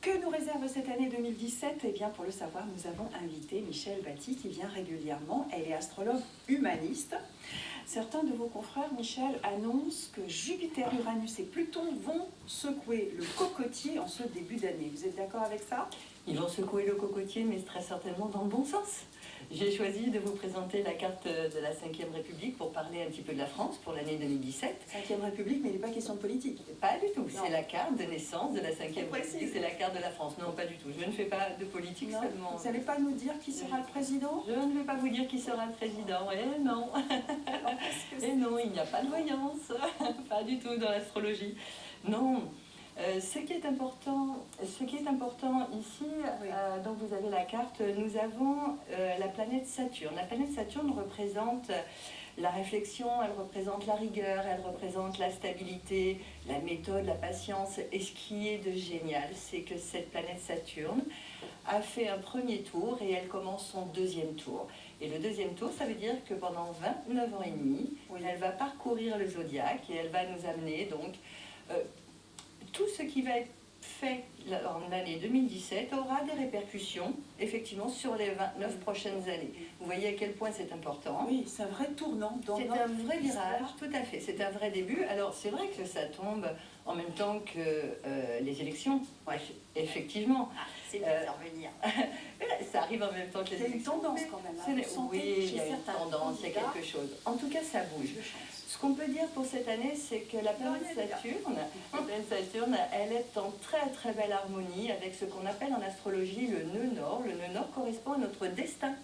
Que nous réserve cette année 2017? Eh bien, pour le savoir, nous avons invité Michèle Batty qui vient régulièrement. Elle est astrologue humaniste. Certains de vos confrères, Michèle, annoncent que Jupiter, Uranus et Pluton vont secouer le cocotier en ce début d'année. Vous êtes d'accord avec ça? Ils vont secouer le cocotier, mais très certainement dans le bon sens. J'ai choisi de vous présenter la carte de la 5e République pour parler un petit peu de la France pour l'année 2017. 5e République, mais il n'est pas question de politique. Pas du tout, c'est la carte de naissance de la 5e République, c'est la carte de la France. Non, pas du tout, je ne fais pas de politique non. seulement. Vous n'allez pas nous dire qui sera le président? Je ne vais pas vous dire qui sera le président, et non. Et non, il n'y a pas de voyance, pas du tout dans l'astrologie. Non. Ce qui est important ici, oui. donc vous avez la carte, nous avons la planète Saturne. La planète Saturne représente la réflexion, elle représente la rigueur, elle représente la stabilité, la méthode, la patience. Et ce qui est de génial, c'est que cette planète Saturne a fait un premier tour et elle commence son deuxième tour. Et le deuxième tour, ça veut dire que pendant 29 ans et demi, oui, elle va parcourir le zodiaque et elle va nous amener donc... tout ce qui va être fait en l'année 2017 aura des répercussions, effectivement, sur les 29 prochaines années. Vous voyez à quel point c'est important. Oui, c'est un vrai tournant dans notre C'est un vrai virage, histoire. tout à fait. C'est un vrai début. Alors, c'est vrai que ça tombe en même temps que les élections. Ouais, effectivement. Ah, c'est bien de revenir. Ça arrive en même temps que les élections. Il y a une tendance quand même. Hein. Oui, il y a une tendance, il y a quelque chose. En tout cas, ça bouge. Ce qu'on peut dire pour cette année, c'est que la planète Saturne, elle est en très très belle harmonie avec ce qu'on appelle en astrologie le nœud nord. Le nœud nord correspond à notre destin.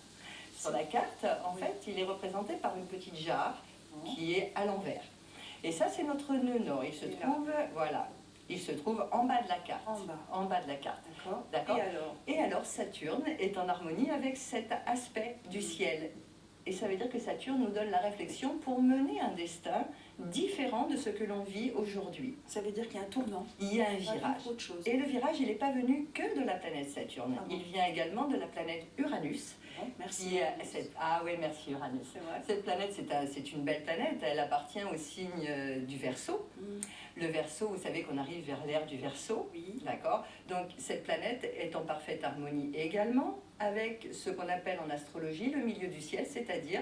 Sur la carte, en fait, il est représenté par une petite jarre qui est à l'envers. Et ça, c'est notre nœud nord. Il se trouve, voilà, il se trouve en bas de la carte. En bas de la carte. D'accord. Et alors, Saturne est en harmonie avec cet aspect du ciel. Et ça veut dire que Saturne nous donne la réflexion pour mener un destin différent de ce que l'on vit aujourd'hui. Ça veut dire qu'il y a un tournant. Il y a un virage. Et le virage, il n'est pas venu que de la planète Saturne. Ah bon. Il vient également de la planète Uranus. Ouais, merci. Ah oui, merci Uranus. Cette planète, c'est une belle planète. Elle appartient au signe du Verseau. Le Verseau, vous savez qu'on arrive vers l'ère du Verseau. Oui. D'accord. Donc cette planète est en parfaite harmonie également avec ce qu'on appelle en astrologie le milieu du ciel, c'est-à-dire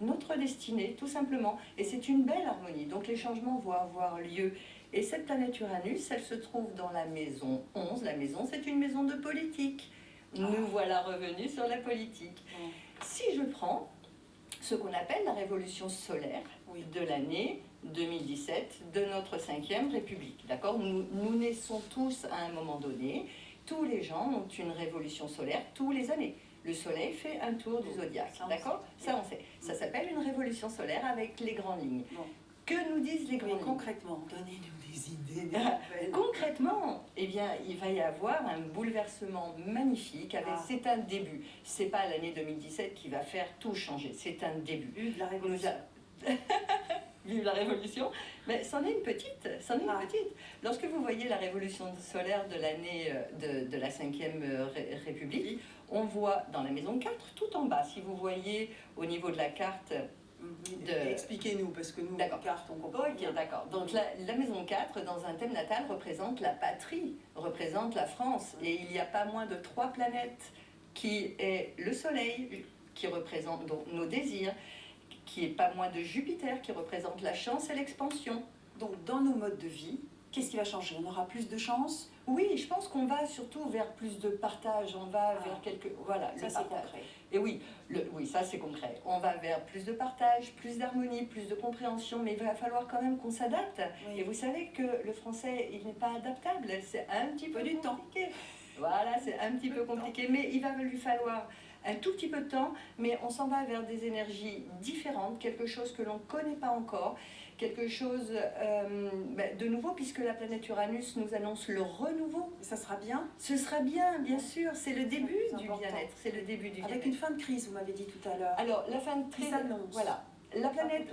notre destinée, tout simplement. Et c'est une belle harmonie. Donc les changements vont avoir lieu. Et cette planète Uranus, elle se trouve dans la maison 11. La maison, c'est une maison de politique. Nous voilà revenus sur la politique. Si je prends ce qu'on appelle la révolution solaire de l'année 2017 de notre 5e République, d'accord, nous naissons tous à un moment donné. Tous les gens ont une révolution solaire tous les années. Le soleil fait un tour du zodiaque, d'accord? Ça, on sait. Ça s'appelle une révolution solaire avec les grandes lignes. Que nous disent les grandes lignes? Concrètement, donnez-nous des idées. Concrètement, eh bien, il va y avoir un bouleversement magnifique. C'est un début. C'est pas l'année 2017 qui va faire tout changer. C'est un début. Vive la révolution. Vive la révolution, mais c'en est une petite, petite. Lorsque vous voyez la révolution solaire de l'année de la 5e République, on voit dans la maison 4, tout en bas, si vous voyez au niveau de la carte... Expliquez-nous, parce que nous, les cartes, on comprend. Ok, d'accord. Donc la maison 4, dans un thème natal, représente la patrie, représente la France. Et il n'y a pas moins de 3 planètes, qui est le Soleil, qui représente donc nos désirs, qui est pas moins de Jupiter, qui représente la chance et l'expansion. Donc, dans nos modes de vie, qu'est-ce qui va changer? On aura plus de chance? Oui, je pense qu'on va surtout vers plus de partage, on va vers quelque... Voilà, ça c'est concret. Et oui, oui, ça c'est concret. On va vers plus de partage, plus d'harmonie, plus de compréhension, mais il va falloir quand même qu'on s'adapte. Et vous savez que le français, il n'est pas adaptable, c'est un petit peu compliqué. Voilà, c'est un petit peu compliqué, mais il va lui falloir un tout petit peu de temps, mais on s'en va vers des énergies différentes, quelque chose que l'on ne connaît pas encore, quelque chose de nouveau, puisque la planète Uranus nous annonce le renouveau. Et ça sera bien? Ce sera bien sûr, c'est le début du bien-être, c'est le début du bien-être. Avec une fin de crise, vous m'avez dit tout à l'heure. Alors, la fin de crise, voilà. La planète,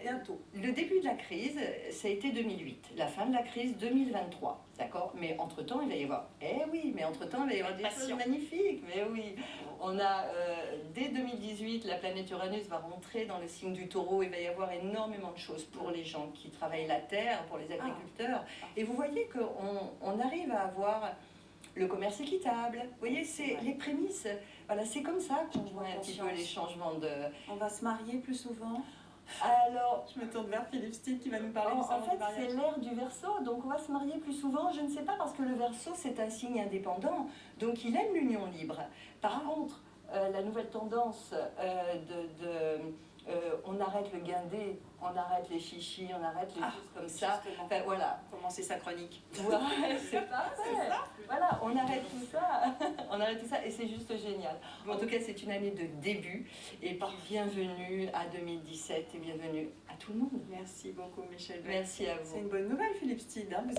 bientôt. Le début de la crise, ça a été 2008. La fin de la crise, 2023. D'accord? Mais entre-temps, il va y avoir... il va y avoir des choses magnifiques. Mais oui, on a... dès 2018, la planète Uranus va rentrer dans le signe du Taureau. Il va y avoir énormément de choses pour les gens qui travaillent la terre, pour les agriculteurs. Et vous voyez qu'on arrive à avoir le commerce équitable. Vous voyez, c'est Ouais. les prémices. Voilà, c'est comme ça qu'on voit un petit peu Conscience. les changements de... On va se marier plus souvent. Alors, Je me tourne vers Philippe Steed qui va nous parler en, du en salon fait, du mariage. c'est l'ère du Verseau, donc on va se marier plus souvent. Je ne sais pas, parce que le Verseau, c'est un signe indépendant, donc il aime l'union libre. Par contre, la nouvelle tendance on arrête le guindé, on arrête les chichis, on arrête les choses comme ça. Justement. Enfin, voilà. Commencer sa chronique. Ouais, c'est parfait. Voilà, on arrête tout ça. On arrête tout ça et c'est juste génial. En tout cas, c'est une année de début. Et puis, bienvenue à 2017 et bienvenue à tout le monde. Merci beaucoup, Michel. Merci à C'est vous. une bonne nouvelle, Philippe Steed. Hein.